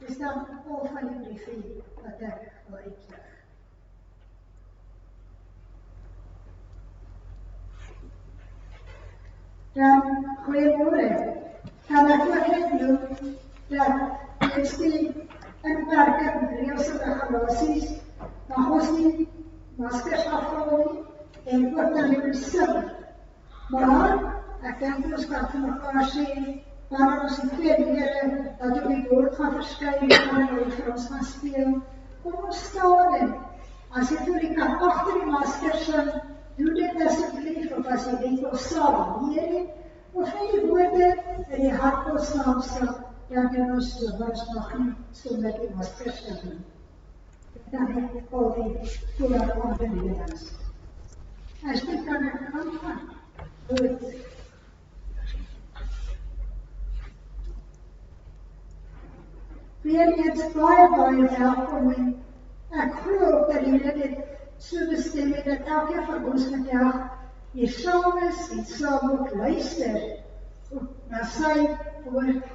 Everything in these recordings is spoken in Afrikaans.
Dis dan al van die briefie wat ek wil uitlig. Dan, goeiemôre. Kan ek ook net noem dat is die inperking reëls en regulasies mag ons nie maskers afval nie en ook dan die besin. Maar ek dink ons kan vir mekaar sê wanneer ons die twee lede dat op die bord gaan verskyn en hulle vir ons gaan speel. Kom ons staan en as jy voel jy kan agter die masker sing, doe dit asseblief of as jy dit wil saam hierdie of net die woorde in die hart wil saamstel, dan doen ons so, maar ons mag nie so met die masker sing. Dan het ek al die voorafgaande ledings. As dit kan ek aangaan. Goed. Weer eens baie welkom en ek glo dat julle dit so bestem het dat elkeen van ons vandag hier saam is en saam ook luister na sy woord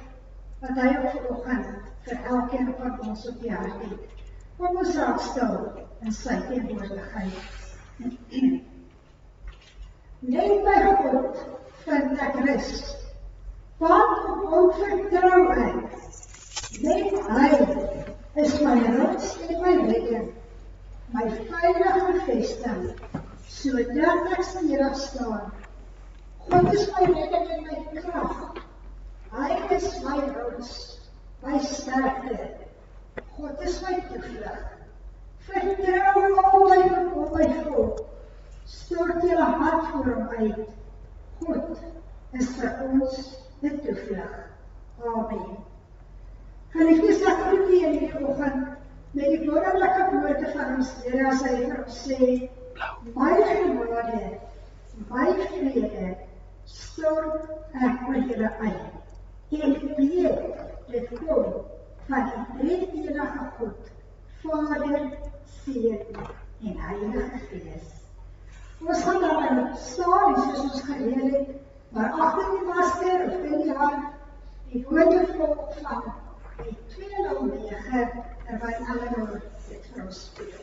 wat hy op vanoggend vir elkeen van ons op die hart het. Kom ons raak stil in sy teenwoordigheid. Net by God vind ek rus, want op hom vertrou ek. Net hy is my rots en my redder, my veilige vesting, sodat ek stewig staan. God is my redder en my krag. Hy is my rots, my sterkte. God is my toevlug. Vertrou altyd op my volk. Stort julle hart voor hom uit. God is vir ons 'n toevlug. Amen. Geliefdes, ek groet u in hierdie oggend met die wonderlike woorde van ons Here as hy vir ons sê, my genade, my vrede, stort ek oor julle uit. En weet, dit kom van die drie-enige God, Vader, Seun en Heilige Gees. Ons gaan dan staan, soos ons geleer het, maar agter die masker of in die hand, die woorde volk van die 209, terwyl Eleanor dit vir ons speel.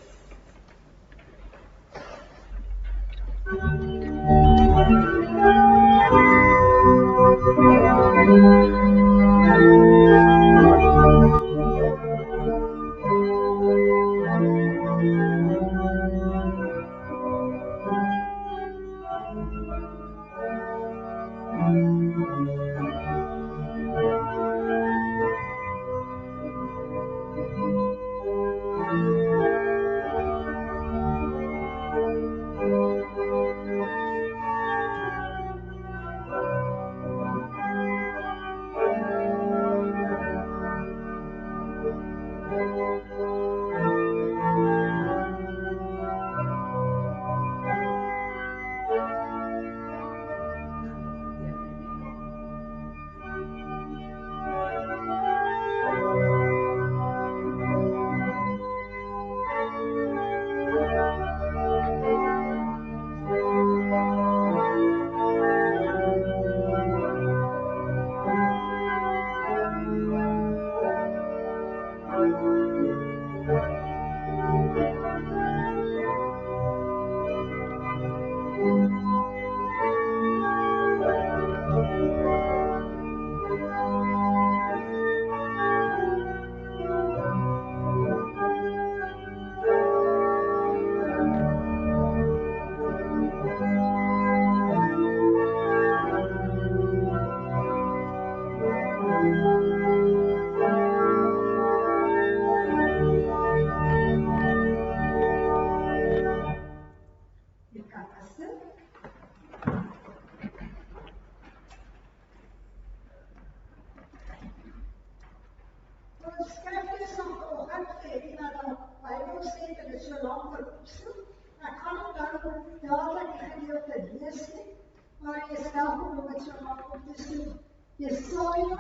Jesaja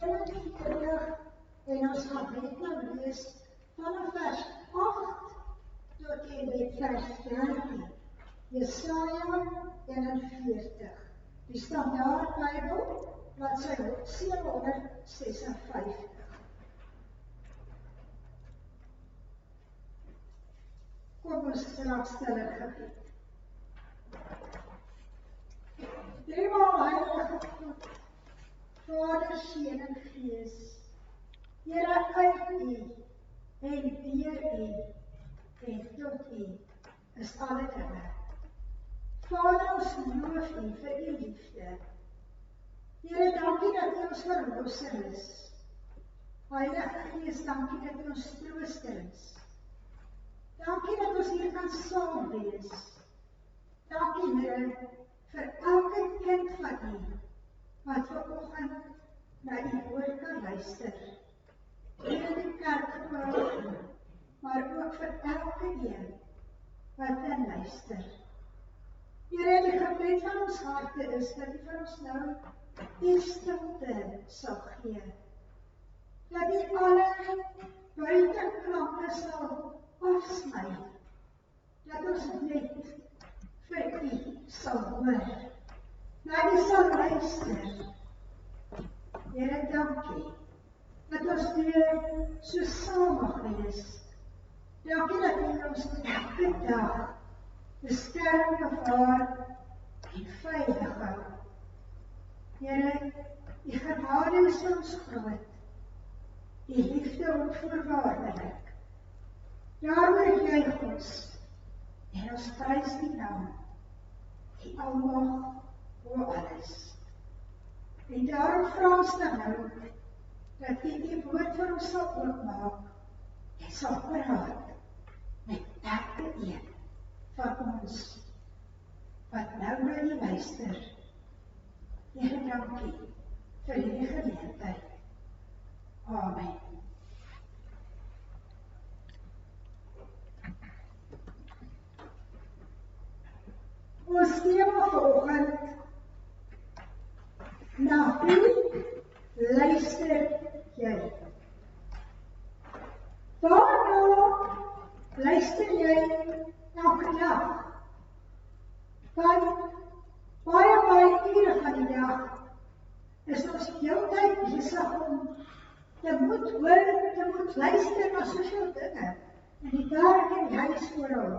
41 en ons gaan net nou lees vanaf vers 8 tot en met vers 13. Jesaja 41. Die Standaard Bybel, bladsy 756. ons straks stille gebed. Driemaal Heilige God, Vader, Seun en Gees, Here uit U en deur U en tot U is alle dinge. Vader, ons loof U vir U liefde. Here, dankie dat U ons verlosser is. Heilige Gees, dankie dat U ons trooster is. Dankie dat ons hier kan saam wees. Dankie, Here, vir elke kind van U wat vanoggend na U woord kan luister. Hier in die kerkgebou, maar ook vir elke een wat dan luister. Here, die gebed van ons harte is dat U vir ons nou U stilte sal gee. Dat U alle buitenklanke sal afsny. Dat ons net vir U sal hoor. Dat U sal luister. Here, dankie dat ons weer so saam mag wees. Dankie dat U ons elke dag beskerm, bewaar en veilig hou. Here, U genade is ons groot. U liefde onvoorwaardelik. Daaroor juig ons en ons prys U naam. U almag oor alles. En daarom vra ons dan nou dat U die woord vir ons sal oopmaak en sal praat met elke een van ons wat nou na U luister. Here, dankie vir hierdie geleentheid. Amen. Ons tema vanoggend: na wie luister jy? Waarna luister jy elke dag? Want baie ure van die dag is ons heeltyd besig om te moet hoor, te moet luister na soveel dinge in die kerk en die huis oral.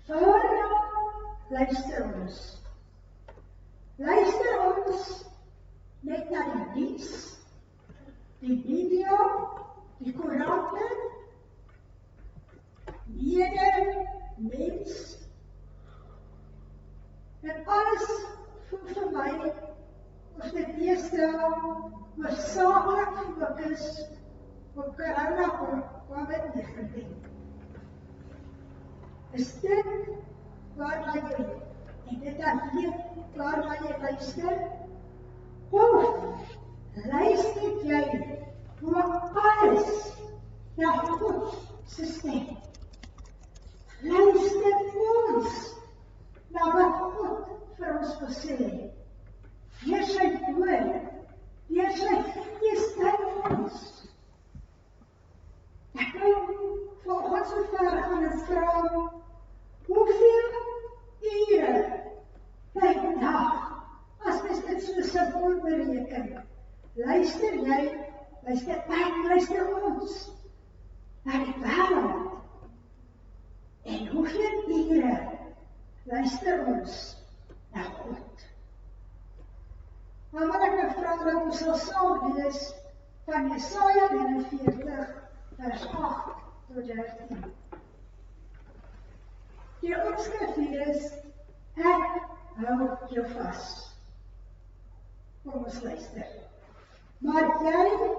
Waarna luister ons? Luister ons net na die nuus, die video, die koerante, mens. En alles voel vir my of dit deesdae hoofsaaklik fokus op corona COVID-19. Is dit waarna jy en dit alleen waarna jy luister? Of luister jy oor alles na God se stem? Luister ons na wat God vir ons wil sê. Deur sy woord, deur sy Gees in ons. Ek wil vanoggend so ver gaan en vra, hoeveel ure per dag, as mens dit so simpel bereken, luister jy, luister ek, luister ons na die wêreld? En hoeveel ure luister ons na God? Maar wat ek nou vra dat ons sal saam lees van Jesaja 49 vers 8 tot 13. Die opskrif hier is: ek hou jou vas. Kom ons luister. Maar jy,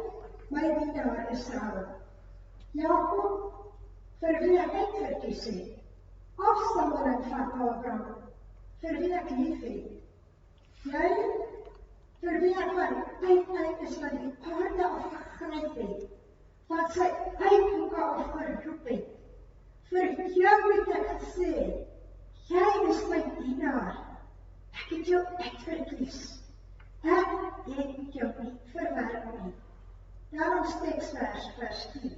my dienaar Israel, Jakob, vir wie ek uitverkies het, afstammeling van Abraham, vir wie ek lief het. Jy, vir wie ek uit is van die aarde afgegryp het, van sy uithoeke afgeroep het. Vir jou het ek gesê, jy is my dienaar. Ek het jou uitverkies. Ek het jou nie verwerp nie. Daarom teksvers vers 10.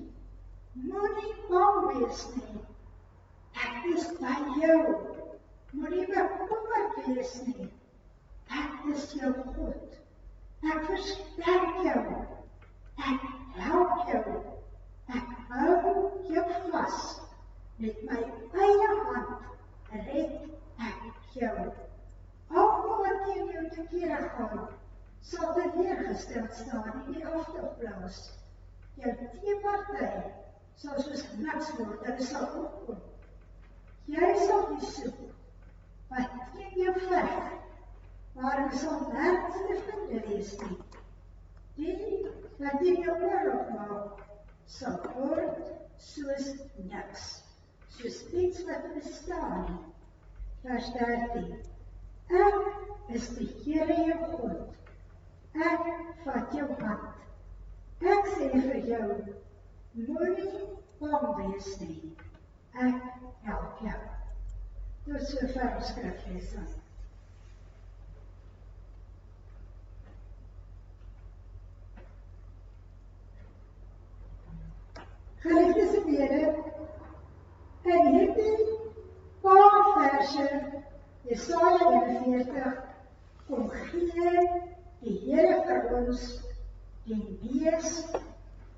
Moenie bang wees nie. Ek is by jou. Moenie bekommerd wees nie. Ek is jou God. Ek versterk jou. Ek help jou. Ek hou jou vas Met my eie hand red ek jou. Almal wat teen jou te kere gaan, sal teleurgesteld staan en die afdagplaas. Jou teeparty sal soos niks word, hulle sal opkom. Jy sal die soek wat teen jou veg, maar hulle sal nergens te vind wees nie. Die wat teen jou oorlog maak, sal word soos niks, soos iets wat bestaan nie. Vers 13. Ek is die Here jou God. Ek vat jou hand. Ek sê vir jou, moenie bang wees nie. Ek help jou. Tot sover ons skriflesing. Geliefdes en mede, in hierdie paar verse, Jesaja 41, kom gee die Here vir ons die mees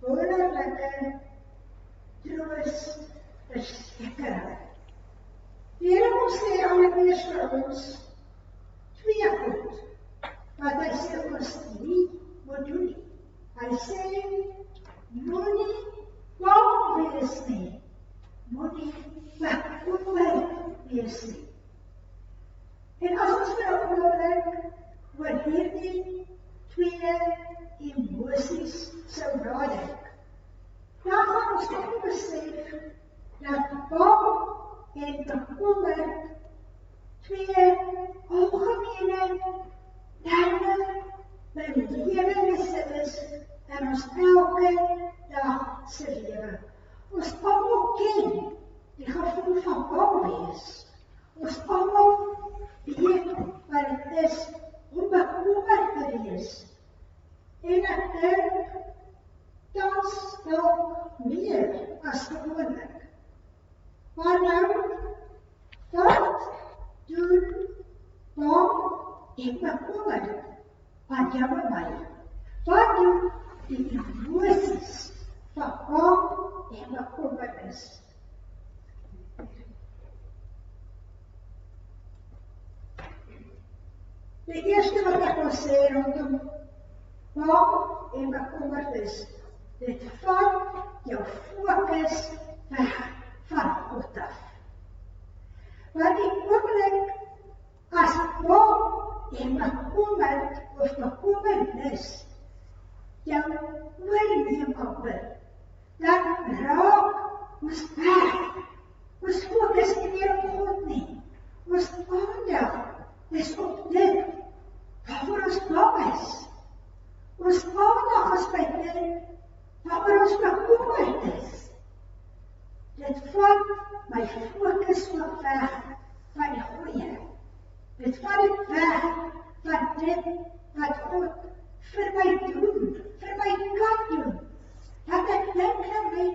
wonderlike troos versekering. Die Here kom sê allereers vir ons twee goed, wat hy sê ons nie moet doen nie. Hy sê, moenie bang wees nie, moenie bekommerd wees nie. En as ons vir 'n oomblik oor hierdie twee emosies sou nadenk, dan gaan ons ook besef dat bang en bekommerd twee algemene terme belewennisse is in ons elke dag se lewe. Ons almal ken die gevoel van bang wees. Ons almal weet wat dit is om bekommerd te wees. En ek dink tans dalk meer as gewoonlik. Maar nou, wat doen bang en bekommerd aan jou en my? Wat doen die emosies van bang en bekommernis? Die eerste wat ek wil sê rondom bang en bekommernis, dit vat jou fokus weg van God af. Want die oomblik as bang en bekommerd of bekommernis jou oorneem amper, dan raak ons weg. Ons fokus nie meer op God nie. Ons aandag is op dit waarvoor ons bang is. Ons aandag is by dit waaroor ons bekommerd is. Dit vat my fokus ook weg van die goeie. Dit vat dit weg van dit wat God vir my doen, vir my kan doen. Dat ek dink aan my,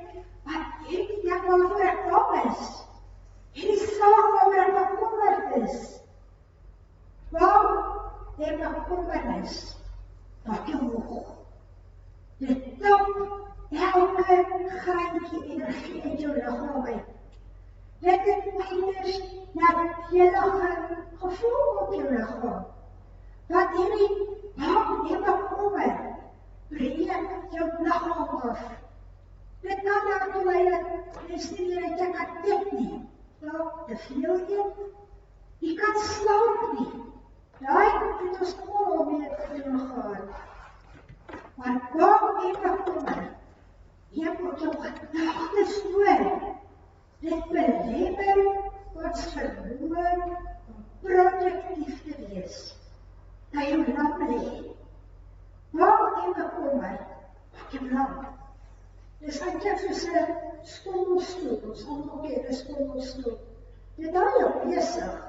wat hierdie ding waarvoor ek bang is, hierdie saak waaroor ek bekommerd is. Bang en bekommernis, wat jou moeg. Dit tap elke greintjie energie uit jou liggaam uit. Dit het uiters natuurlike gevoel op jou liggaam. Wat hierdie bang en bekommer, breek jou liggaam af. Dit kan daartoe lei dat jy nie meer uit jou kan dink nie. Dalk te veel eet. Jy kan slaap nie. Daai het ons almal mee te doen gehad. Maar bang en bekommer, jy moet jou gedagtes hoor. Dit belemmer ons vermoë om produktief te wees. Dat jy lam lê. Bang en bekommer, maak jou lam. Dis eintlik soos 'n skommelstoel. Ons almal ken 'n skommelstoel. Dit hou jou besig,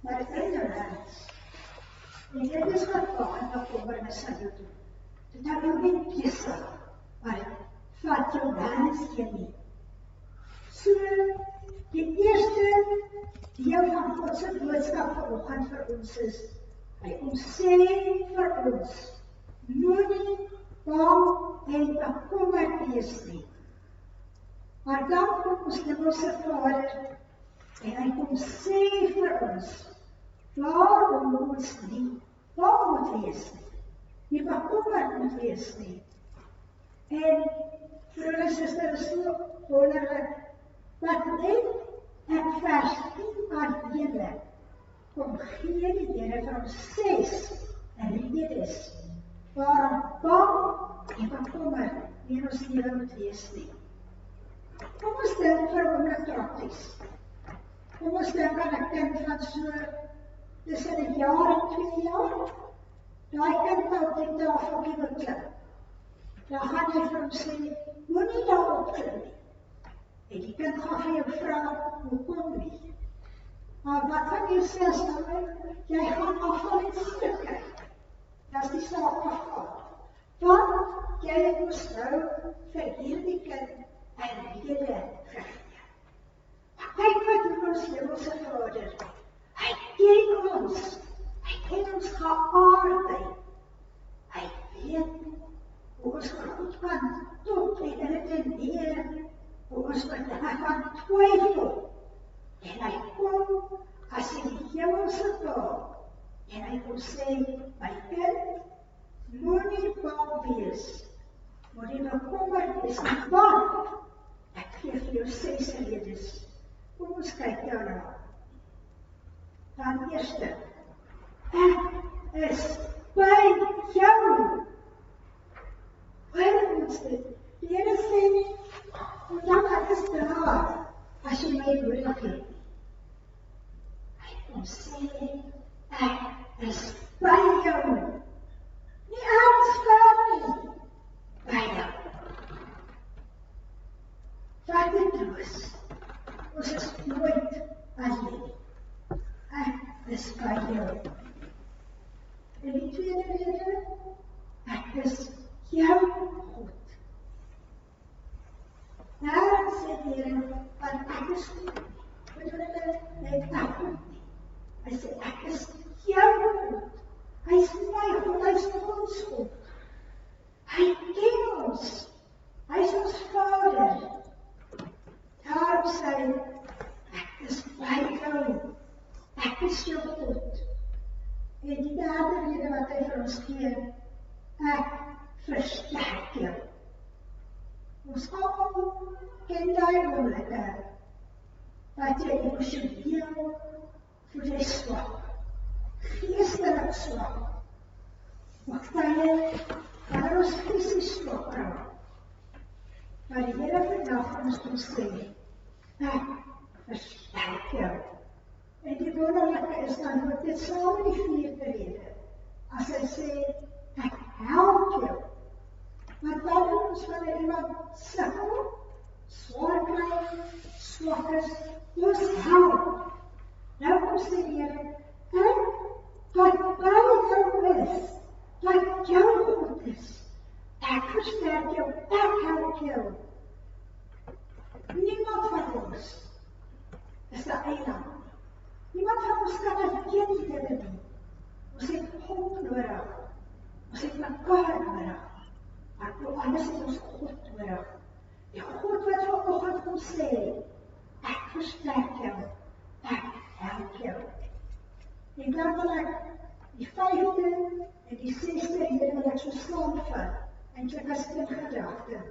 maar dit bring jou nergens. En dit is wat bang en bekommernis aan jou doen. Dit hou jou nie besig, maar dit vat jou nergens heen nie. So, die eerste deel van God se boodskap vanoggend vir ons is, hy sê vir ons, moenie bang en bekommerd wees nie. Maar dan kom ons Hemelse Vader en hy kom sê vir ons, waarom ons nie bang moet wees nie bekommerd moet wees nie. En vir ons is dit so wonderlik, dat net in vers 10 aan julle, kom gee die Here vir ons 6 redes, waarom bang en bekommerd nie in ons lewe moet wees nie. Kom ons dink vir 'n oomblik prakties. Kom ons dink aan 'n kind van so tussen 'n jaar en 2 jaar. Daai kind nou op die tafeltjie wil klim. Dan gaan jy vir hom sê, moenie daarop klim nie. En die kind gaan vir jou vra, hoekom nie? Maar wat van jy sê as jy gaan afval en stukke? Dat is die saak afval. Want jy het mos nou vir hierdie kind en rede gegee. Maar kyk wat doen ons Hemelse Vader. Hy ken ons. Hy ken ons geaardheid. Hy weet hoe ons goed kan tot en redeneer, hoe ons kan twyfel. En hy kom as die Hemelse taal. En hy kom sê, my kind, moenie bang wees. Moenie bekommerd wees nie, want ek gee vir jou 6 redes. Kom ons kyk daarna. Dan eerste, ek is by jou. Hoor ons dit? Die Here sê nie, dan ek is daar, as jy my nodig het. Hy kom sê, ek is by jou. Nie ergens ver nie, by jou. Vat die troos, ons is nooit alleen. Ek is by jou. En die tweede rede, ek is jou God. Daarom sê die Here, want ek is goed. Bedoel hulle, net ek goed nie. Hy sê, ek is jou God. Hy is my God, hy is ons God. Hy ken ons. Hy is ons Vader. Daarom sê hy, ek is by jou. Ek is jou God. En die derde rede wat hy vir ons gee, ek versterk jou. Ons almal ken daai oomblikke, dat jy emosioneel voel jy swak, geestelik swak. Mag tye, wanneer ons fisies swak raak, maar die Here vandag ons kom sê, ek versterk jou. En die wonderlike is dan ook dit saam met die vierde rede, as hy sê, ek help jou. Want wat doen ons wanneer iemand sukkel, swaar kry, swak is, ons help. Nou kom sê die Here, ek wat by jou is, wat jou God is, ek versterk jou, ek help jou. Niemand van ons is 'n eiland. Niemand van ons kan dit hierdie dinge doen. Ons het hulp nodig. Ons het mekaar nodig. Maar voor alles het ons God nodig. Die God wat vanoggend kom sê, ek versterk jou, ek help jou. En dan wil ek die 5de en die 6de rede wil ek so saamvat, eintlik as 'n gedagte.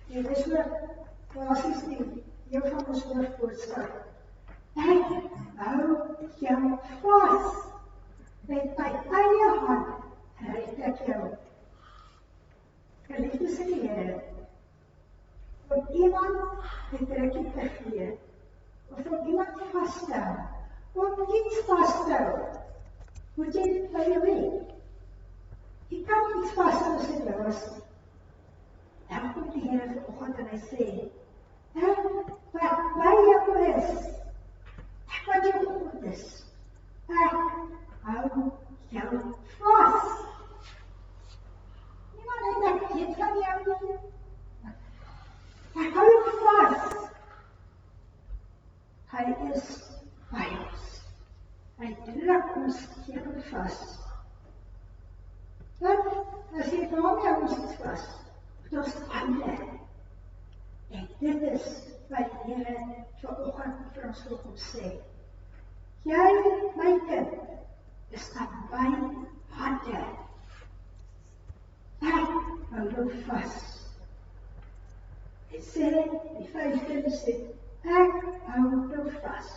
En dis ook basies die jou van ons woord voorstel. Ek hou jou vas, met my eie hand red ek jou. Geliefdes in die Here, om iemand het rukkie te gee, of om iemand vas te hou, om iets vas te hou, moet jy dit by jou hê. Jy kan iets vashou as dit jou is. Dan kom die Here vanoggend en hy sê, ek wat by jou is, ek wat jou God is, ek hou jou vas. Niemand het ek weet van jou nie. Ek hou jou vas. Hy is by ons. Hy druk ons heel vas. Want as jy daarmee ons iets vas, moet ons ander. En Dit is wat die Here vanoggend vir ons wil kom sê. Jy, my kind, is aan my hande. Ek hou jou vas. Hy sê, die 5de sê, ek hou jou vas.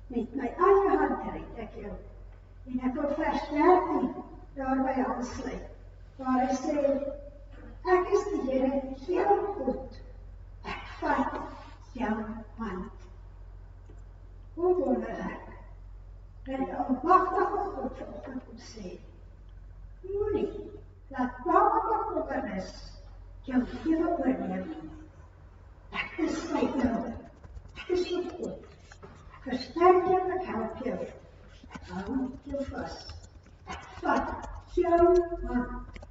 Met my eie hand red ek jou. En ek wil vers 13 daarby aansluit, waar hy sê, ek is die Here, jou God. Ek vat jou hand. Hoe wonderlik, dat die almagtige God vanoggend kom sê, moenie laat bang en bekommernis jou lewe oorneem. Ek is by jou. Ek is jou God. Ek versterk jou, ek help jou. Ek hou jou vas. Ek vat jou hand.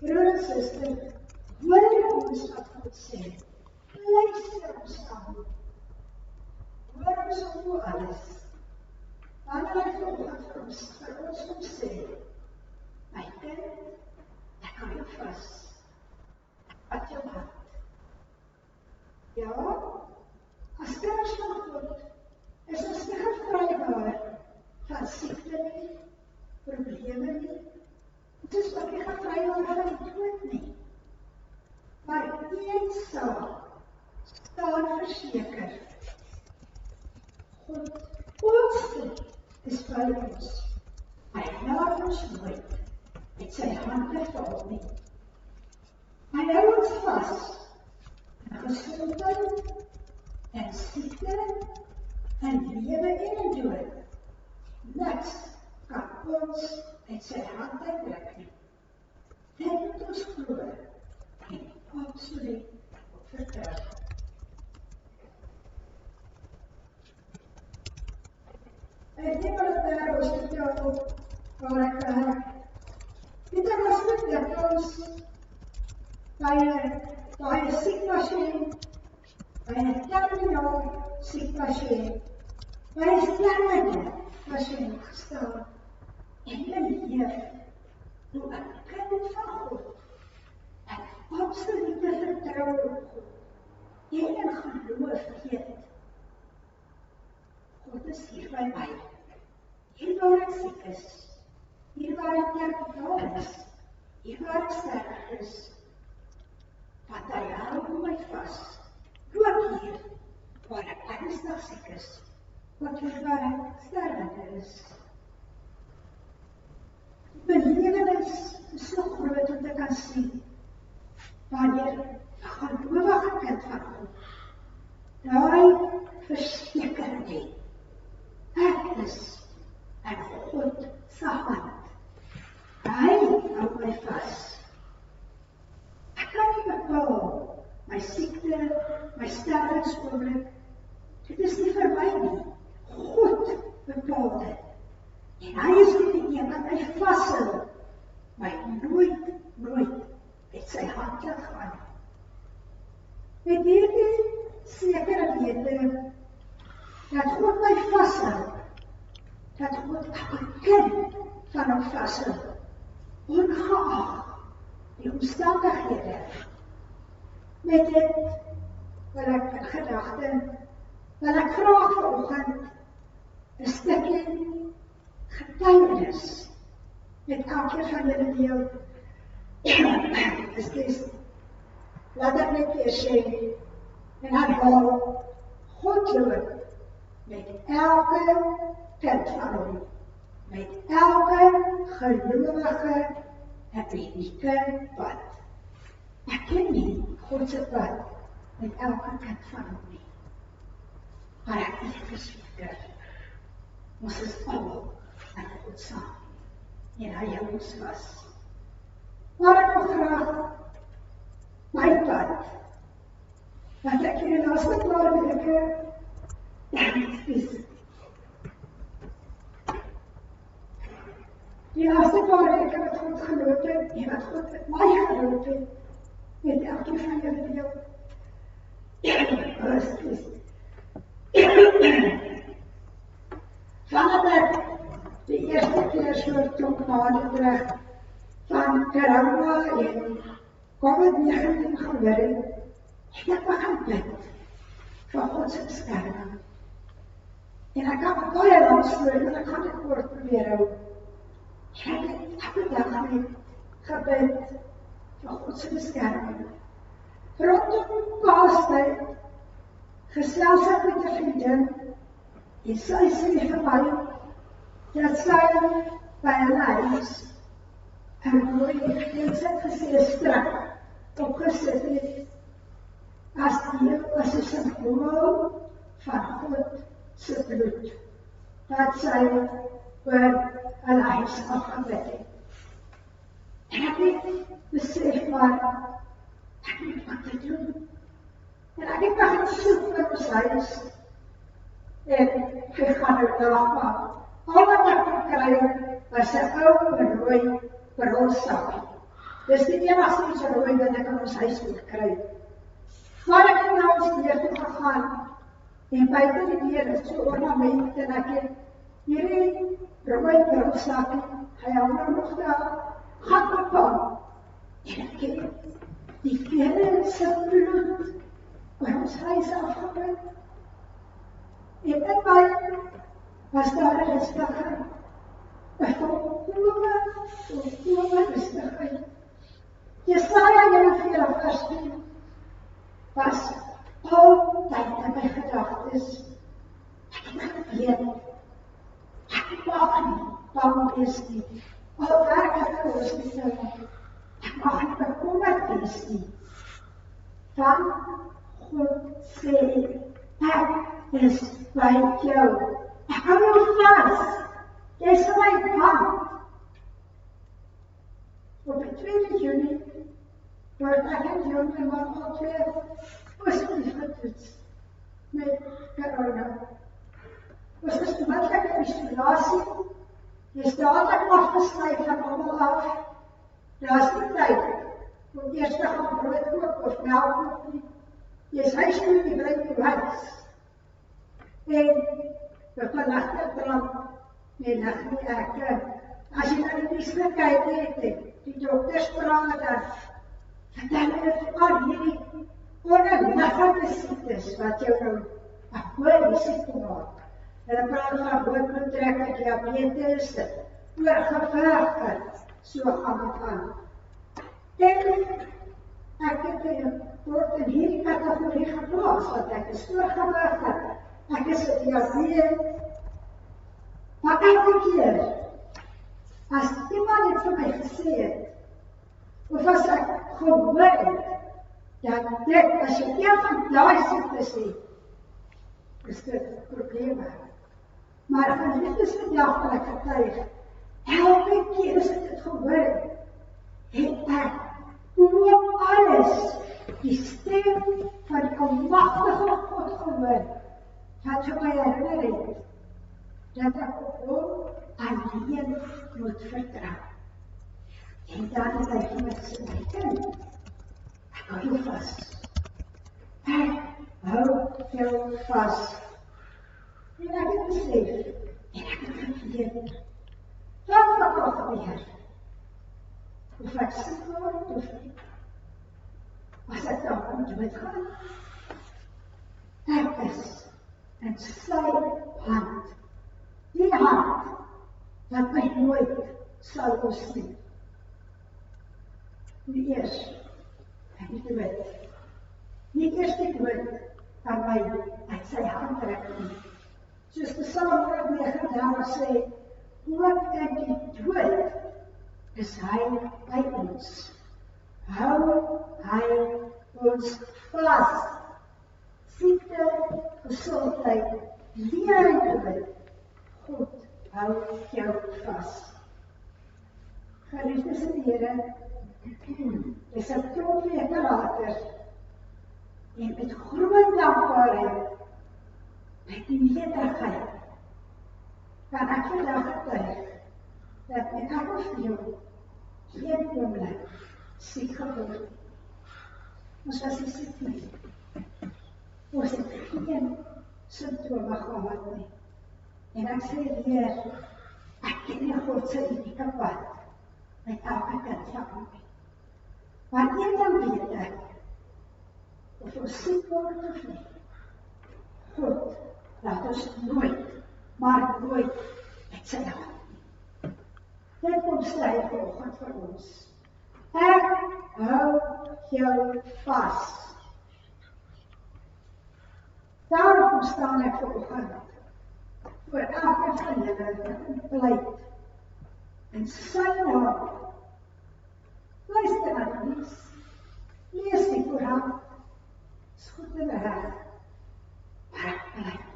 Broer en suster, hoor ons wat God sê. Luister ons aan. Hoor ons hoe alles. Wanneer hy vanoggend vir ons kom sê, my kind, ek hou jou vas. Ek vat jou hand. Ja, as kinders van God, is ons nie gevrywaar van siekte nie, probleme nie. Dit is ook nie gevrywaar van die dood nie. Maar een saak staan verseker. God, ons God is by ons. Hy laat ons nooit met sy hande val nie. Hy hou ons vas in gesondheid, en siekte, en lewe en in dood. Niks kan ons uit sy hande druk nie. Dit moet ons glo en absoluut vertrou. Ek dink wat daar ons vertel, waar ek werk. Dit was niet dat ons bij een ziek patiënt, bij een terminaal ziek patiënt, bij een stervende patiënt gestaan. En een leef, hoe een kind van God, een absolute vertrouwen op God, en een geloof geeft. God is hier bij mij. Hier waar ik ziek is. Hier waar ek terminaal is, hier waar ek sterf is, want hy hou my vas, ook hier waar ek ernstig siek is, ook hier waar ek stervende is. Die belewenis is so groot om te kan sien, wanneer 'n gelowige kind van God, daai versekering het, ek is in God se hand. Hy hou my vas. Ek kan nie bepaal my siekte, my sterfingsoomblik. Dit is nie vir my nie. God bepaal dit. En hy is nie die een wat my vashou, my nooit uit sy hand laat gaan. Met hierdie sekere wete dat God my vashou, dat God 'n kind van hom vashou, ongeag die omstandighede. Met dit wil ek in gedagte, wil ek graag vanoggend 'n stukkie getuienis met elkeen van julle deel. Laat ek net weer sê, en herhaal, God loop met elke kind van hom, met elke gelowige en unieke pad. Ek ken nie God se pad met elke kind van hom nie. Maar ek is verseker, ons is almal in God saam. En hy hou ons vas. Maar ek wil graag my pad, wat ek in die laaste paar weke die laaste paar weke wat God geloop het, en wat God met my geloop het, met elke van julle deel. Vandat ek die eerste keer so klomp maande terug van corona en COVID-19 gebeur het, het ek begin bid vir God se beskerming. En ek kan baie lank storie, maar ek gaan dit kort probeer hou. Ek het elke dag net gebid vir God se beskerming. Rondom Paastyd gesels ek met 'n vriendin en sy sê vir my dat sy by 'n huis en mooi het gesê strak opgesit het as die simptoom van God se bloed dat sy oor 'n huis afgebid het. En ek het besef maar ek moet wat te doen. En ek het begin soek in ons huis en gegaan uit die lakbaan. Al wat ek kon kry was 'n ou rooi brolsakkie. Dis die enigste iets rooi wat ek in ons huis kon kry. Maar ek het na ons deur toe gegaan en buite die deur is so ornament en ek het hierdie rooi brolsakkie, hy hou nou nog daar, gaan ophang. En ek het die Here se bloed oor ons huis afgebid. En in my was daar 'n rustigheid, 'n volkome rustigheid. Jesaja 41 vers 10 was altyd in my gedagtes. Ek het geweet, ek mag nie bang wees nie, al werk ek in ons nie. Ek mag nie bekommerd wees nie. Want God sê, ek is by jou. Ek hou jou vas. Jy is in my hand. Op die 2 Junie word ek en jou en my al twee positief getoets met corona. Ons is onmiddellik in isolasie. Jy is dadelik afgesluit van almal af. Daar is nie tyd om eers te gaan brood koop of melk koop nie. Jy is huis toe, jy bly in jou huis. En we vannacht brand, nee, dat niet erg. Als je naar die nieuws kijkt, die dokters praten dan, vertel je van hierdie onliggende ziektes wat jou nou een goeie ziekte maakt. Hulle praat van bloedbloeddruk, diabetes, oorgevaardig, so gaan het aan. En ek het word in hierdie kategorie geplaas, want ek is oorgevaardig. Ek is het diabetes. Maar elke keer, as iemand het vir my gesê het, of as ek gehoor het, dat dit, as jy een van die siektes het, is dit probleme. Maar van dit is vandag wat ek getuig, elke keer as ek het gehoor het ek oor alles die stem van die almagtige God gehoor, wat vir my herinner het, dat ek op hom alleen moet vertrou. En dan het hy vir my gesê, my kind, ek hou jou vas. Ek hou jou vas. En ek het besef, en ek het geweet, wat al gebeur, of ek siek word, of nie, as ek daar om doodgaan, ek is in sy hand. Die hand, wat my nooit sal ontsien. Nie eers, en nie dood. Nie eers die dood, kan my uit sy hand trek nie. Soos Psalm 139 sê, ook in die dood is hy by ons. Hou hy ons vas. Siekte, gesondheid, leer en dood. God hou jou vas. Geliefdes in die Here, dis 'n klomp weke later, en met groot dankbaarheid, met die nederigheid, kan ek vandag getuig, dat met ek of jou, geen oomblik siek geword. Ons was nie siek nie. Ons het geen symptome gehad nie. En ek sê weer, ek ken nie God se unieke pad met elke kind van my. Maar een ding ons siek word of nie. God, laat ons nooit, maar nooit met sy hand nie. Dit kom sê vanoggend vir ons. Ek hou jou vas. Daarom staan ek vanoggend voor elke van julle in pleit en sy naam. Luister na die nuus. Lees die koerant. Is goed en reg. Maar ek pleit.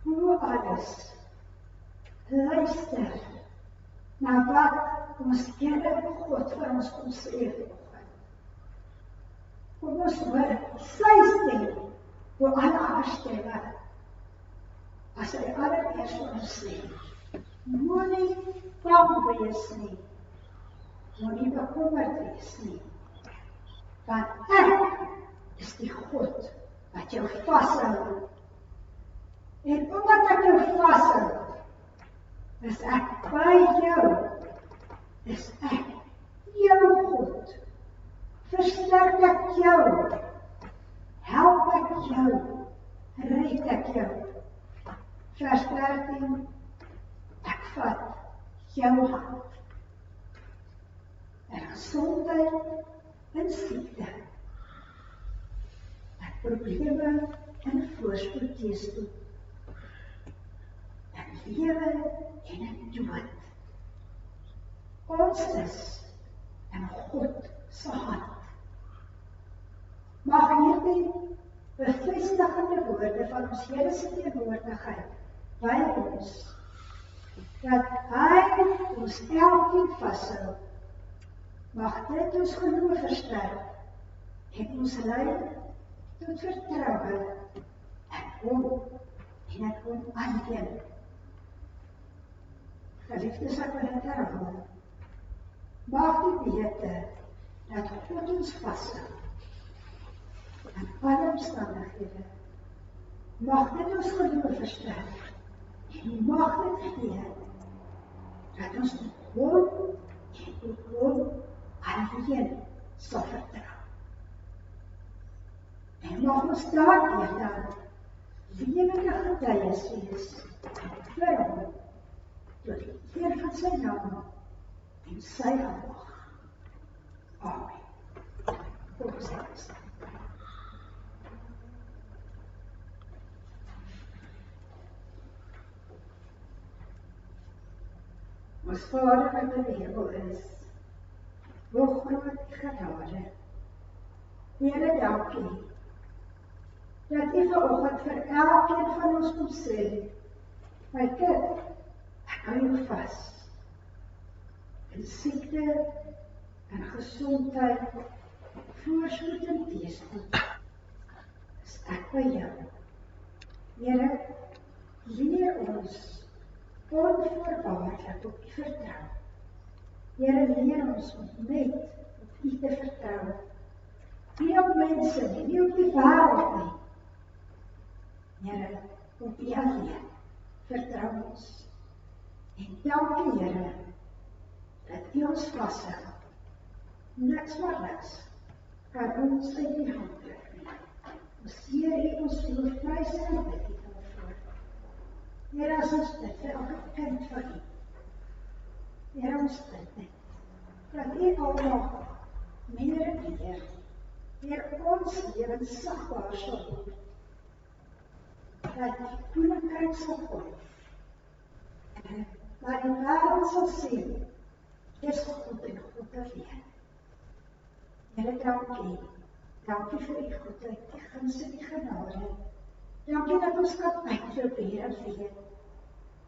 Hoe alles. Luister na wat ons Here God vir ons kom sê vanoggend. Kom ons hoor sy stem voor alle ander stemme. As hy allereers vir ons sê, moenie bang wees nie, moenie bekommerd wees nie, want ek is die God wat jou vashou. En omdat ek jou vashou, is ek by jou, is ek jou God, versterk ek jou, help ek jou, red ek jou. Vers 13, ek vat jou hand. En gesondheid en siekte. En probleme en voorspoed toe. En lewe en in dood. Ons is in God se hand. Mag hierdie bevestigende woorde van ons Here se teenwoordigheid by ons, dat hy ons elkeen vashou, mag dit ons geloof versterk en ons lei tot vertroue in hom en in hom alleen. Geliefdes, ek wil dit herhaal. Mag die wete dat God ons vashou in alle omstandighede, mag dit ons geloof versterk. En mag dit gee, dat ons op hom en op hom alleen sal vertrou. En mag ons daardeur dan lewende getuies wees vir hom, tot die eer van sy naam en sy mag. Amen. Kom ons staan. Ons Vader wat in die hemel is, hoe groot die genade. Here, dankie, dat U vanoggend vir elkeen van ons kom sê, my kind, ek hou jou vas. In siekte, en gesondheid, voorspoed en teëspoed, is ek by jou. Here, leer ons onvoorwaardelik op U vertrou. Here, leer ons om net op U te vertrou. Nie op mense nie, nie op die wêreld nie. Here, op U alleen vertrou ons. En dankie, Here, dat U ons vashou. Niks maar niks kan ons uit die hand trek nie. Ons Here, ons lofprys en bid U daarvoor. Here, as ons bid vir elke kind van U. Here, ons bid net, dat U almal meer en meer ons lewens sigbaar sal word. Dat die koninkryk sal kom. En dat die wêreld sal sien, dis God en God alleen. Here, dankie. Dankie vir U goedheid, die guns en die genade. Dankie dat ons kan uitloop hier en weet.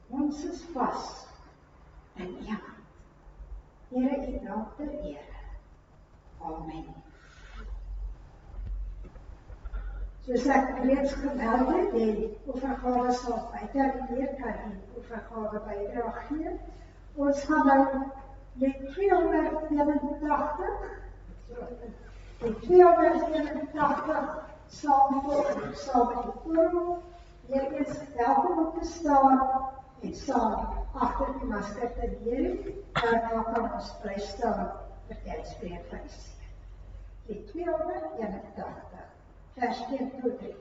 Ons is vas in U hand. Here, U naam ter ere. Amen. Soos ek reeds gemeld het, die offergawe sal uiteraard kan die offergawe bydra gee. Ons gaan nou met 281, die 281 saam met die koor. Eerstens welkom om te staan en saam agter die masker te leer. Daarna kan ons bly staan vir die uitspreek van die seën. Die 281. vers 1 tot 3.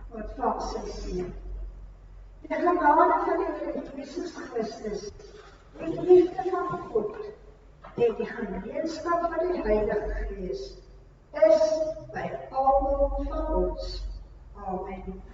Wat volgens hier. De genade van de Heer Jezus Christus, de liefde van God en die gemeenschap van die Heilige Geest is bij almal van ons. Amen.